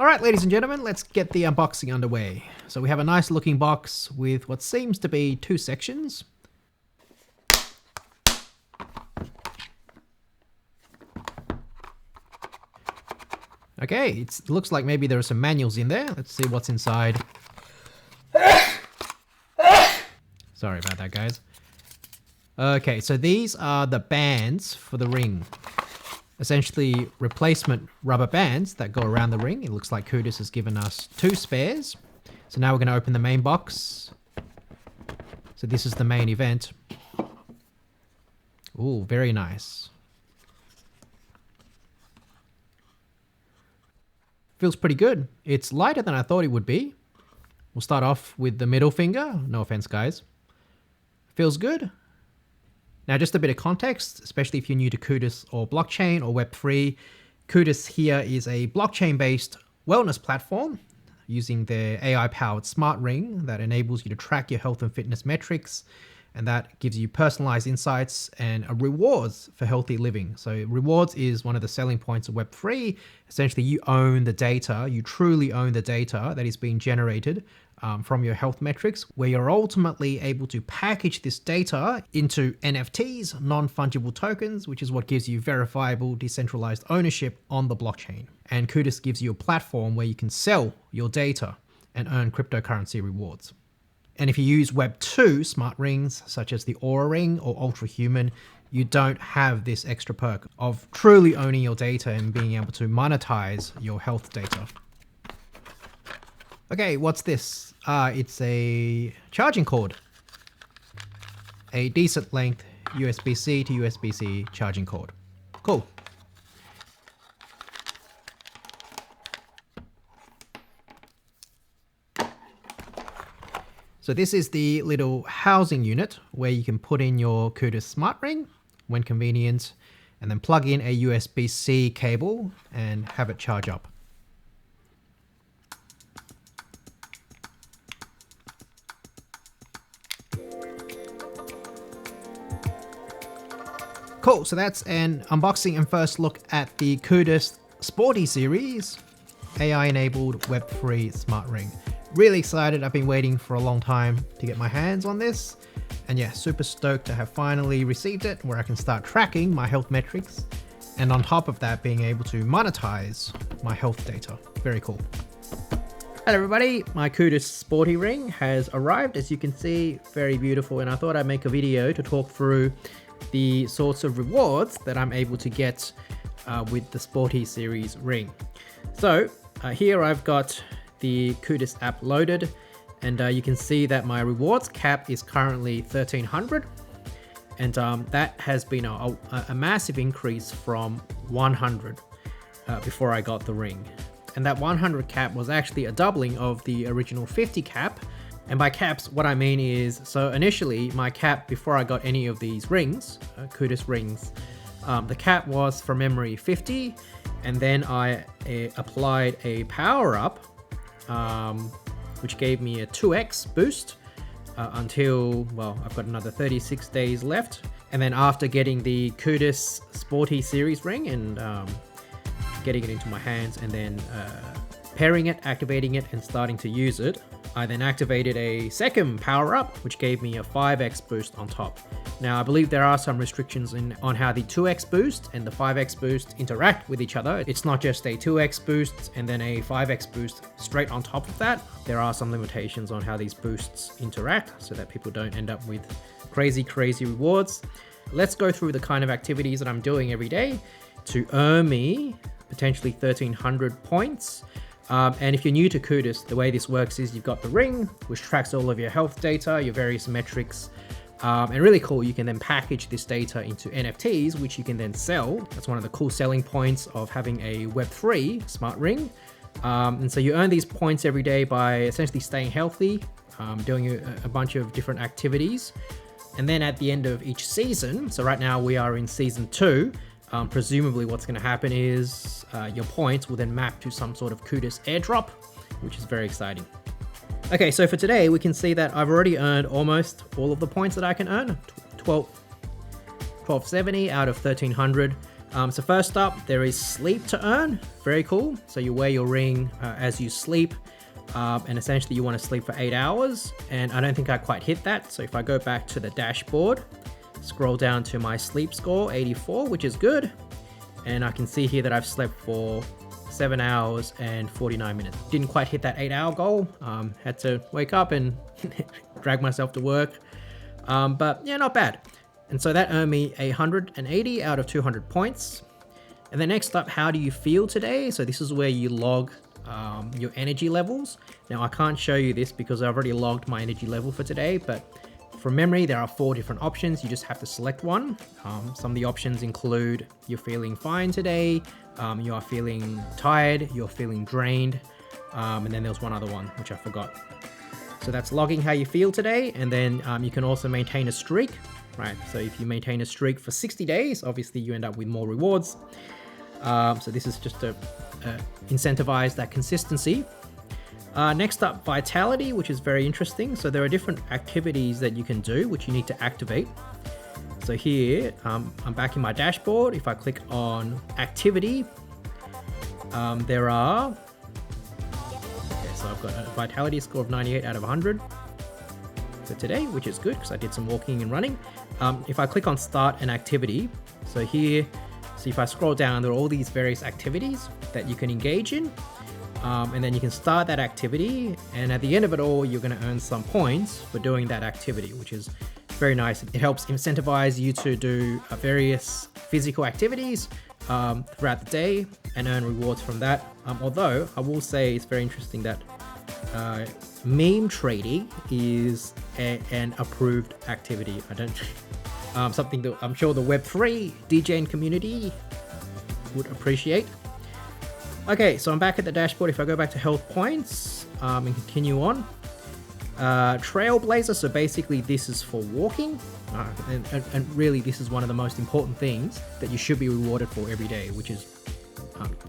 All right, ladies and gentlemen, let's get the unboxing underway. So we have a nice looking box with what seems to be 2 sections. Okay, it looks like maybe there are some manuals in there. Let's see what's inside. Sorry about that, guys. Okay, so these are the bands for the ring. Essentially replacement rubber bands that go around the ring. It looks like CUDIS has given us 2 spares. So now we're going to open the main box. So this is the main event. Ooh, very nice. Feels pretty good. It's lighter than I thought it would be. We'll start off with the middle finger. No offense, guys. Feels good. Now, just a bit of context, especially if you're new to CUDIS or blockchain or Web3, CUDIS here is a blockchain-based wellness platform using their AI-powered smart ring that enables you to track your health and fitness metrics, and that gives you personalized insights and rewards for healthy living. So rewards is one of the selling points of Web3. Essentially, you own the data, you truly own the data that is being generated from your health metrics, where you're ultimately able to package this data into NFTs, non-fungible tokens, which is what gives you verifiable decentralized ownership on the blockchain. And CUDIS gives you a platform where you can sell your data and earn cryptocurrency rewards. And if you use Web 2 smart rings, such as the Aura Ring or Ultra Human, you don't have this extra perk of truly owning your data and being able to monetize your health data. Okay, what's this? It's a charging cord. A decent length USB-C to USB-C charging cord. Cool. So this is the little housing unit where you can put in your CUDIS smart ring when convenient, and then plug in a USB-C cable and have it charge up. Cool, so that's an unboxing and first look at the CUDIS Sporty series, AI-enabled Web3 smart ring. Really excited. I've been waiting for a long time to get my hands on this. And yeah, super stoked to have finally received it, where I can start tracking my health metrics. And on top of that, being able to monetize my health data. Very cool. Hello everybody, my CUDIS Sporty ring has arrived. As you can see, very beautiful. And I thought I'd make a video to talk through the sorts of rewards that I'm able to get with the Sporty series ring. So here I've got the CUDIS app loaded, and you can see that my rewards cap is currently 1300, and that has been a massive increase from 100 before I got the ring. And that 100 cap was actually a doubling of the original 50 cap. And by caps, what I mean is, so initially my cap before I got any of these rings, CUDIS rings, the cap was from memory 50, and then I applied a power up, which gave me a 2x boost until, well, I've got another 36 days left. And then after getting the CUDIS Sporty series ring and getting it into my hands and then pairing it, activating it, and starting to use it, I then activated a second power up, which gave me a 5x boost on top. Now, I believe there are some restrictions on how the 2x boost and the 5x boost interact with each other. It's not just a 2x boost and then a 5x boost straight on top of that. There are some limitations on how these boosts interact so that people don't end up with crazy rewards. Let's go through the kind of activities that I'm doing every day to earn me potentially 1300 points. And if you're new to CUDIS, the way this works is you've got the ring, which tracks all of your health data, your various metrics, and really cool, you can then package this data into NFTs, which you can then sell. That's one of the cool selling points of having a Web3 smart ring. And so you earn these points every day by essentially staying healthy, doing a bunch of different activities. And then at the end of each season, so right now we are in season 2, presumably what's going to happen is your points will then map to some sort of CUDIS Airdrop, which is very exciting. Okay, so for today, we can see that I've already earned almost all of the points that I can earn, 1270 out of 1300. So first up, there is sleep to earn. Very cool. So you wear your ring as you sleep, and essentially you want to sleep for 8 hours. And I don't think I quite hit that. So if I go back to the dashboard, scroll down to my sleep score, 84, which is good. And I can see here that I've slept for 7 hours and 49 minutes. Didn't quite hit that 8-hour goal. Had to wake up and drag myself to work. But yeah, not bad. And so that earned me 180 out of 200 points. And then next up, how do you feel today? So this is where you log your energy levels. Now I can't show you this because I've already logged my energy level for today, but from memory, there are 4 different options. You just have to select one. Some of the options include you're feeling fine today, you are feeling tired, you're feeling drained, and then there's one other one, which I forgot. So that's logging how you feel today, and then you can also maintain a streak, right? So if you maintain a streak for 60 days, obviously you end up with more rewards. So this is just to incentivize that consistency. Next up, vitality, which is very interesting. So there are different activities that you can do, which you need to activate. So here, I'm back in my dashboard. If I click on activity, there are, so I've got a vitality score of 98 out of 100 for today, which is good because I did some walking and running. If I click on start an activity, so here, so if I scroll down, there are all these various activities that you can engage in. And then you can start that activity, and at the end of it all, you're going to earn some points for doing that activity, which is very nice. It helps incentivize you to do various physical activities throughout the day and earn rewards from that. Although I will say it's very interesting that meme trading is an approved activity. I don't something that I'm sure the Web3 DJing community would appreciate. Okay, so I'm back at the dashboard. If I go back to health points and continue on, Trailblazer. So basically this is for walking, and really this is one of the most important things that you should be rewarded for every day, which is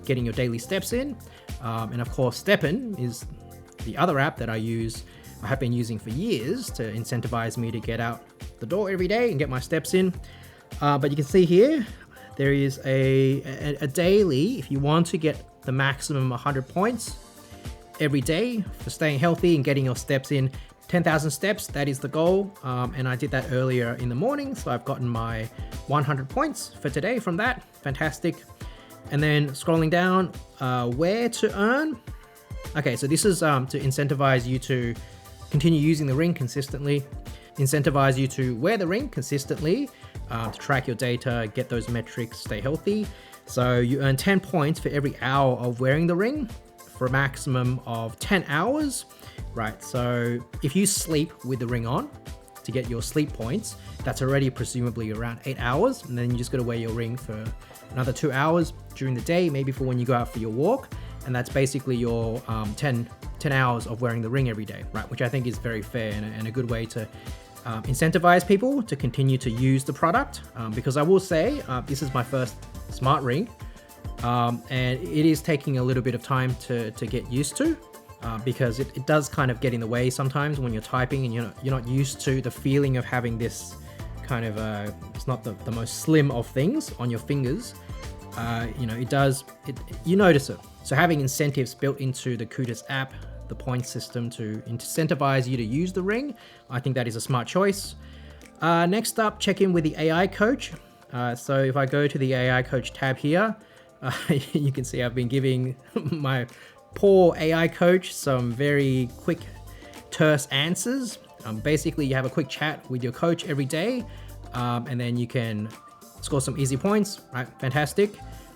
getting your daily steps in. And of course, Steppen is the other app that I have been using for years to incentivize me to get out the door every day and get my steps in. But you can see here, there is a daily, if you want to get the maximum 100 points every day for staying healthy and getting your steps in, 10,000 steps, that is the goal. And I did that earlier in the morning, so I've gotten my 100 points for today from that. Fantastic. And then scrolling down, where to earn. Okay, so this is to incentivize you to continue using the ring consistently, incentivize you to wear the ring consistently, to track your data, get those metrics, stay healthy. So you earn 10 points for every hour of wearing the ring for a maximum of 10 hours, right? So if you sleep with the ring on to get your sleep points, that's already presumably around 8 hours. And then you just got to wear your ring for another 2 hours during the day, maybe for when you go out for your walk. And that's basically your 10 hours of wearing the ring every day, right? Which I think is very fair and a good way to incentivize people to continue to use the product. Because I will say, this is my first smart ring, and it is taking a little bit of time to get used to, because it does kind of get in the way sometimes when you're typing and you're not used to the feeling of having this kind of it's not the most slim of things on your fingers. You notice it. So having incentives built into the CUDIS app, the point system to incentivize you to use the ring, I think that is a smart choice. Next up, check in with the AI coach. So if I go to the AI coach tab here, you can see I've been giving my poor AI coach some very quick, terse answers. Basically, you have a quick chat with your coach every day, and then you can score some easy points, right? Fantastic.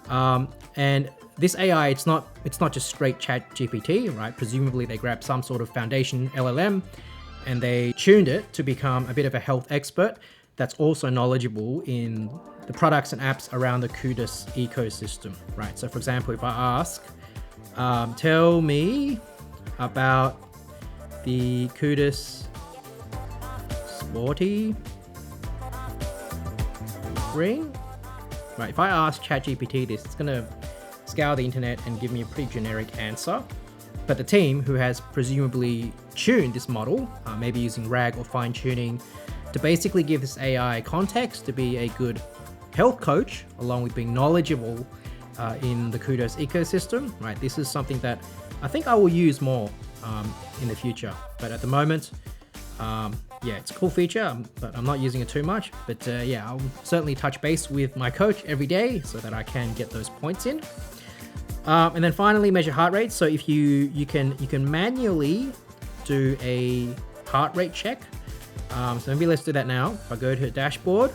And this AI, it's not just straight chat GPT, right? Presumably they grabbed some sort of foundation LLM and they tuned it to become a bit of a health expert that's also knowledgeable in the products and apps around the CUDIS ecosystem, right? So for example, if I ask, tell me about the CUDIS Sporty ring, right? If I ask ChatGPT this, it's gonna scour the internet and give me a pretty generic answer. But the team who has presumably tuned this model, maybe using RAG or fine tuning, to basically give this AI context to be a good health coach, along with being knowledgeable in the CUDIS ecosystem, right? This is something that I think I will use more in the future. But at the moment, yeah, it's a cool feature, but I'm not using it too much. But yeah, I'll certainly touch base with my coach every day so that I can get those points in. And then finally, measure heart rate. So if you can manually do a heart rate check. So maybe let's do that now. If I go to dashboard,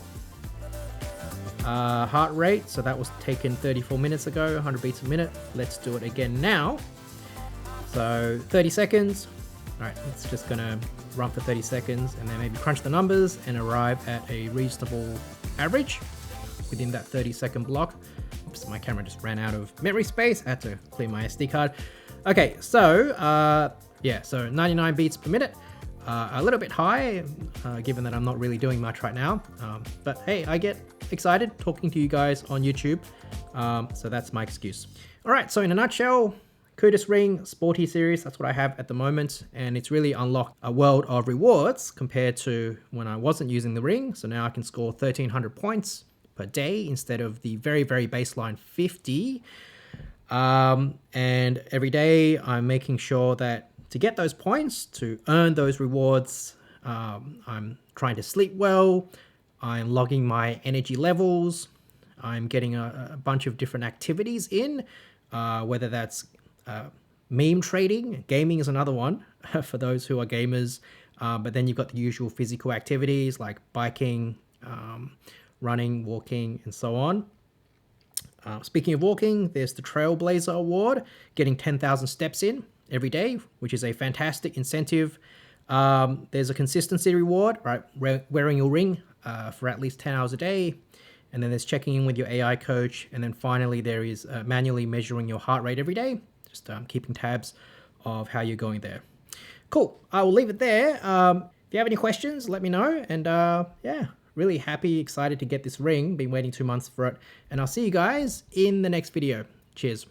heart rate. So that was taken 34 minutes ago, 100 beats a minute. Let's do it again now. So 30 seconds. All right, it's just gonna run for 30 seconds and then maybe crunch the numbers and arrive at a reasonable average within that 30-second block. Oops, my camera just ran out of memory space. I had to clear my SD card. Okay, so yeah, so 99 beats per minute. A little bit high, given that I'm not really doing much right now. But hey, I get excited talking to you guys on YouTube. So that's my excuse. All right, so in a nutshell, CUDIS Ring Sporty series, that's what I have at the moment. And it's really unlocked a world of rewards compared to when I wasn't using the ring. So now I can score 1,300 points per day instead of the very, very baseline 50. And every day I'm making sure that to get those points, to earn those rewards, I'm trying to sleep well, I'm logging my energy levels, I'm getting a bunch of different activities in, whether that's meme trading, gaming is another one for those who are gamers, but then you've got the usual physical activities like biking, running, walking, and so on. Speaking of walking, there's the Trailblazer Award, getting 10,000 steps in every day, which is a fantastic incentive. There's a consistency reward, right? Wearing your ring for at least 10 hours a day. And then there's checking in with your AI coach. And then finally, there is manually measuring your heart rate every day, just keeping tabs of how you're going there. Cool. I will leave it there. If you have any questions, let me know. And yeah, really happy, excited to get this ring. Been waiting 2 months for it. And I'll see you guys in the next video. Cheers.